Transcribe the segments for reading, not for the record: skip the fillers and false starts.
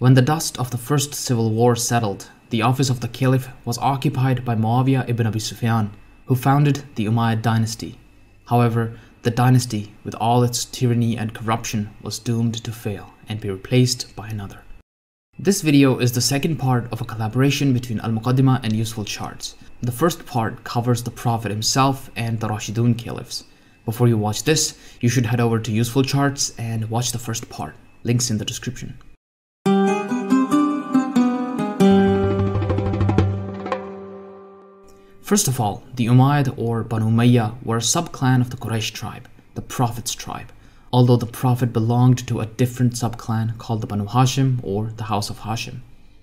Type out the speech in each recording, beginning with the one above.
When the dust of the first civil war settled, the office of the caliph was occupied by Muawiyah ibn Abi Sufyan, who founded the Umayyad dynasty. However, the dynasty, with all its tyranny and corruption, was doomed to fail and be replaced by another. This video is the second part of a collaboration between Al Muqaddimah and Useful Charts. The first part covers the Prophet himself and the Rashidun caliphs. Before you watch this, you should head over to Useful Charts and watch the first part. Links in the description. First of all, the Umayyad or Banu Umayyah were a subclan of the Quraysh tribe, the Prophet's tribe, although the Prophet belonged to a different subclan called the Banu Hashim or the House of Hashim.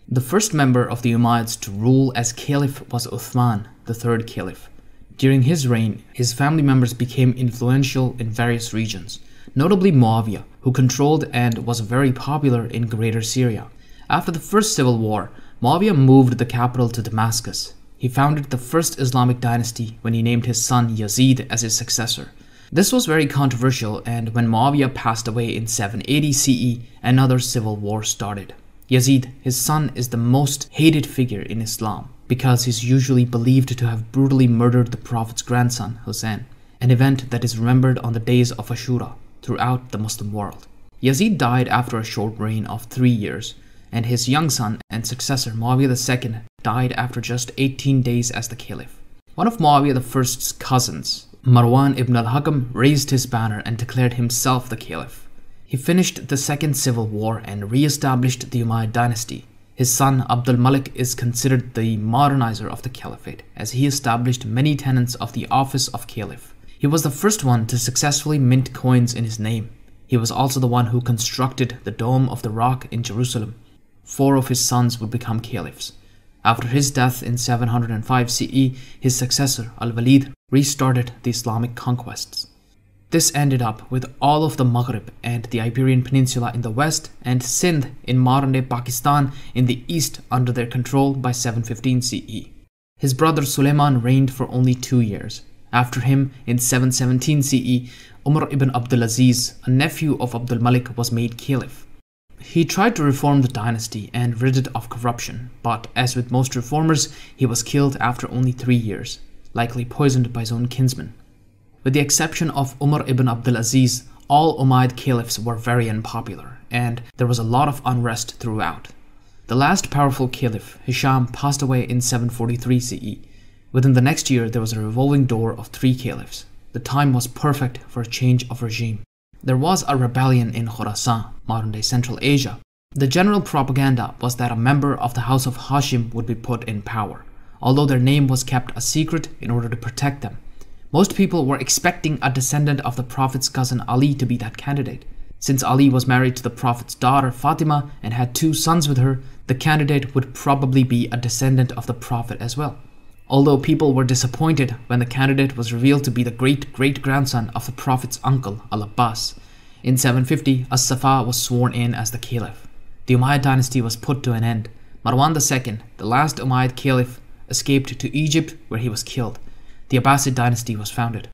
The first member of the Umayyads to rule as caliph was Uthman, the third caliph. During his reign, his family members became influential in various regions, notably Muawiyah, who controlled and was very popular in Greater Syria. After the first civil war, Muawiyah moved the capital to Damascus. He founded the first Islamic dynasty when he named his son Yazid as his successor. This was very controversial, and when Muawiyah passed away in 780 CE, another civil war started. Yazid, his son, is the most hated figure in Islam because he's usually believed to have brutally murdered the Prophet's grandson, Hussein, an event that is remembered on the days of Ashura throughout the Muslim world. Yazid died after a short reign of 3 years, and his young son and successor Muawiyah II died after just 18 days as the caliph. One of Muawiyah I's cousins, Marwan ibn al-Hakam, raised his banner and declared himself the caliph. He finished the second civil war and re-established the Umayyad dynasty. His son Abdul Malik is considered the modernizer of the caliphate, as he established many tenets of the office of caliph. He was the first one to successfully mint coins in his name. He was also the one who constructed the Dome of the Rock in Jerusalem. 4 of his sons would become caliphs. After his death in 705 CE, his successor Al-Walid restarted the Islamic conquests. This ended up with all of the Maghrib and the Iberian Peninsula in the west and Sindh in modern-day Pakistan in the east under their control by 715 CE. His brother Suleiman reigned for only 2 years. After him, in 717 CE, Umar ibn Abdulaziz, a nephew of Abdul Malik, was made caliph. He tried to reform the dynasty and rid it of corruption, but as with most reformers, he was killed after only 3 years, likely poisoned by his own kinsmen. With the exception of Umar ibn Abdulaziz, all Umayyad caliphs were very unpopular, and there was a lot of unrest throughout. The last powerful caliph, Hisham, passed away in 743 CE. Within the next year, there was a revolving door of 3 caliphs. The time was perfect for a change of regime. There was a rebellion in Khorasan, modern-day Central Asia. The general propaganda was that a member of the House of Hashim would be put in power, although their name was kept a secret in order to protect them. Most people were expecting a descendant of the Prophet's cousin Ali to be that candidate. Since Ali was married to the Prophet's daughter Fatima and had 2 sons with her, the candidate would probably be a descendant of the Prophet as well. Although people were disappointed when the candidate was revealed to be the great-great-grandson of the Prophet's uncle, Al-Abbas. In 750, As-Safa was sworn in as the caliph. The Umayyad dynasty was put to an end. Marwan II, the last Umayyad caliph, escaped to Egypt where he was killed. The Abbasside dynasty was founded.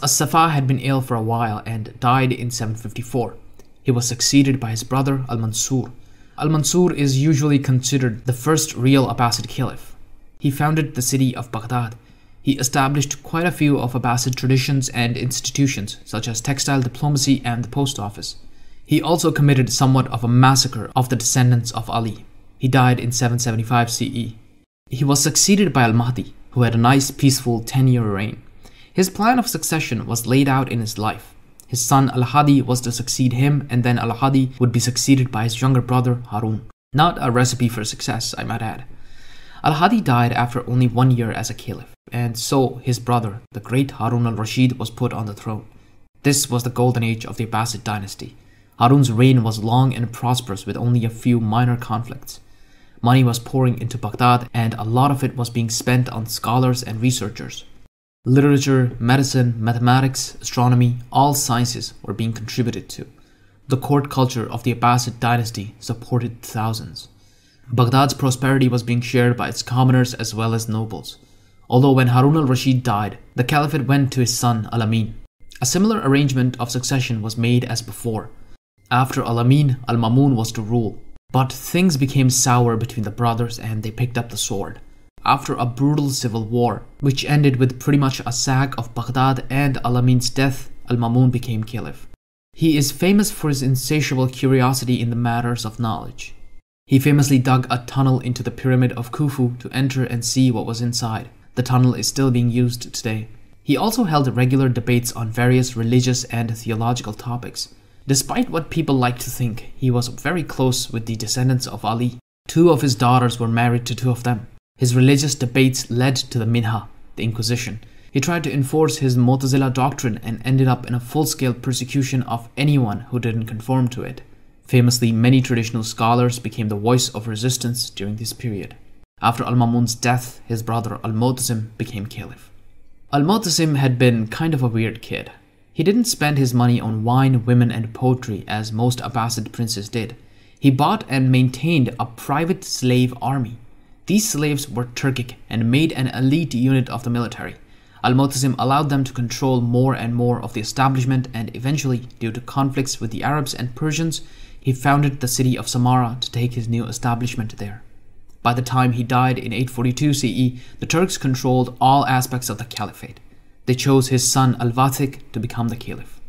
As-Safa had been ill for a while and died in 754. He was succeeded by his brother Al-Mansur. Al-Mansur is usually considered the first real Abbasid caliph. He founded the city of Baghdad. He established quite a few of Abbasid traditions and institutions, such as textile diplomacy and the post office. He also committed somewhat of a massacre of the descendants of Ali. He died in 775 CE. He was succeeded by Al-Mahdi, who had a nice, peaceful 10-year reign. His plan of succession was laid out in his life. His son Al-Hadi was to succeed him, and then Al-Hadi would be succeeded by his younger brother Harun. Not a recipe for success, I might add. Al-Hadi died after only 1 year as a caliph, and so his brother, the great Harun al-Rashid, was put on the throne. This was the golden age of the Abbasid dynasty. Harun's reign was long and prosperous with only a few minor conflicts. Money was pouring into Baghdad, and a lot of it was being spent on scholars and researchers. Literature, medicine, mathematics, astronomy, all sciences were being contributed to. The court culture of the Abbasid dynasty supported thousands. Baghdad's prosperity was being shared by its commoners as well as nobles. Although when Harun al-Rashid died, the caliphate went to his son Al-Amin. A similar arrangement of succession was made as before. After Al-Amin, Al-Mamun was to rule. But things became sour between the brothers and they picked up the sword. After a brutal civil war, which ended with pretty much a sack of Baghdad and Al-Amin's death, Al-Mamun became caliph. He is famous for his insatiable curiosity in the matters of knowledge. He famously dug a tunnel into the pyramid of Khufu to enter and see what was inside. The tunnel is still being used today. He also held regular debates on various religious and theological topics. Despite what people like to think, he was very close with the descendants of Ali. 2 of his daughters were married to 2 of them. His religious debates led to the Minha, the Inquisition. He tried to enforce his Mu'tazila doctrine and ended up in a full-scale persecution of anyone who didn't conform to it. Famously, many traditional scholars became the voice of resistance during this period. After Al-Mamun's death, his brother Al-Mu'tasim became caliph. Al-Mu'tasim had been kind of a weird kid. He didn't spend his money on wine, women, and poetry as most Abbasid princes did. He bought and maintained a private slave army. These slaves were Turkic and made an elite unit of the military. Al-Mu'tasim allowed them to control more and more of the establishment, and eventually, due to conflicts with the Arabs and Persians, he founded the city of Samarra to take his new establishment there. By the time he died in 842 CE, the Turks controlled all aspects of the caliphate. They chose his son Al-Wathiq to become the caliph.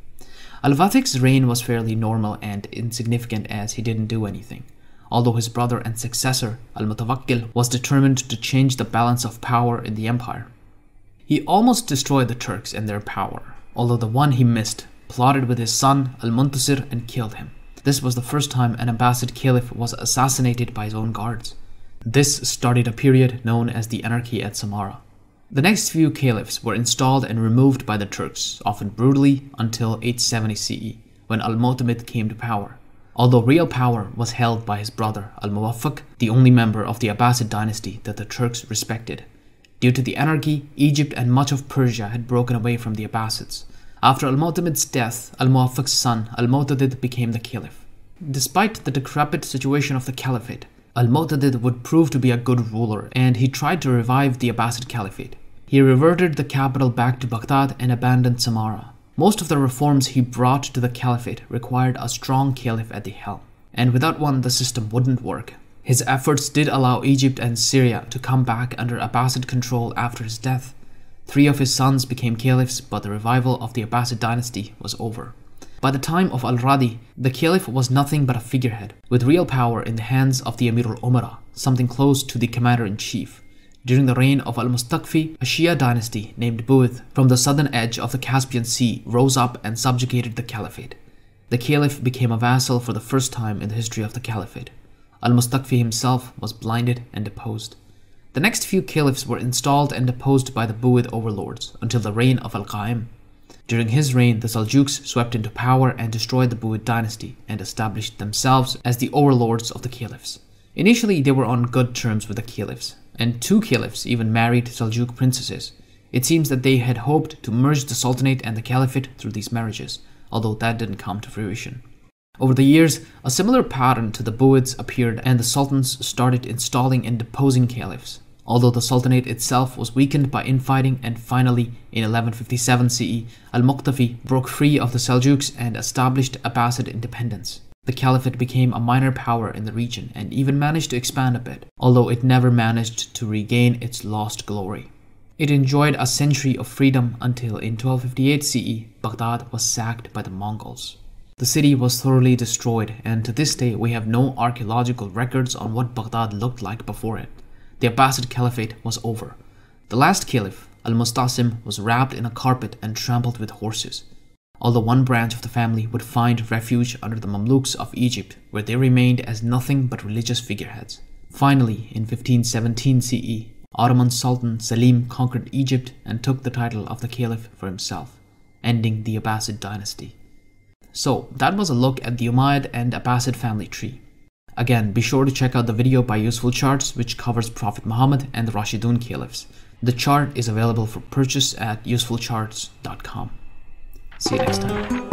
Al-Wathiq's reign was fairly normal and insignificant as he didn't do anything, although his brother and successor Al-Mutawakkil was determined to change the balance of power in the empire. He almost destroyed the Turks and their power, although the one he missed plotted with his son Al-Muntasir and killed him. This was the first time an Abbasid caliph was assassinated by his own guards. This started a period known as the Anarchy at Samarra. The next few caliphs were installed and removed by the Turks, often brutally, until 870 CE, when Al-Mu'tamid came to power. Although real power was held by his brother Al-Muwaffaq, the only member of the Abbasid dynasty that the Turks respected. Due to the anarchy, Egypt and much of Persia had broken away from the Abbasids. After Al-Mu'tamid's death, Al-Muwaffaq's son Al-Mu'tadid became the caliph. Despite the decrepit situation of the caliphate, Al-Mu'tadid would prove to be a good ruler, and he tried to revive the Abbasid Caliphate. He reverted the capital back to Baghdad and abandoned Samarra. Most of the reforms he brought to the Caliphate required a strong caliph at the helm, and without one the system wouldn't work. His efforts did allow Egypt and Syria to come back under Abbasid control after his death. 3 of his sons became caliphs, but the revival of the Abbasid dynasty was over. By the time of Al-Radi, the caliph was nothing but a figurehead, with real power in the hands of the Amir al-Umara, something close to the commander-in-chief. During the reign of Al-Mustaqfi, a Shia dynasty named Bu'id from the southern edge of the Caspian Sea rose up and subjugated the caliphate. The caliph became a vassal for the first time in the history of the caliphate. Al-Mustaqfi himself was blinded and deposed. The next few caliphs were installed and deposed by the Bu'id overlords until the reign of Al-Qaim. During his reign, the Seljuks swept into power and destroyed the Bu'id dynasty and established themselves as the overlords of the caliphs. Initially, they were on good terms with the caliphs, and 2 caliphs even married Seljuk princesses. It seems that they had hoped to merge the sultanate and the caliphate through these marriages, although that didn't come to fruition. Over the years, a similar pattern to the Bu'ids appeared, and the sultans started installing and deposing caliphs, although the sultanate itself was weakened by infighting, and finally, in 1157 CE, Al-Muqtafi broke free of the Seljuks and established Abbasid independence. The caliphate became a minor power in the region and even managed to expand a bit, although it never managed to regain its lost glory. It enjoyed a century of freedom until in 1258 CE, Baghdad was sacked by the Mongols. The city was thoroughly destroyed, and to this day we have no archaeological records on what Baghdad looked like before it. The Abbasid Caliphate was over. The last caliph, Al-Mustasim, was wrapped in a carpet and trampled with horses. Although one branch of the family would find refuge under the Mamluks of Egypt, where they remained as nothing but religious figureheads. Finally, in 1517 CE, Ottoman Sultan Selim conquered Egypt and took the title of the caliph for himself, ending the Abbasid dynasty. So, that was a look at the Umayyad and Abbasid family tree. Again, be sure to check out the video by Useful Charts, which covers Prophet Muhammad and the Rashidun caliphs. The chart is available for purchase at UsefulCharts.com. See you next time.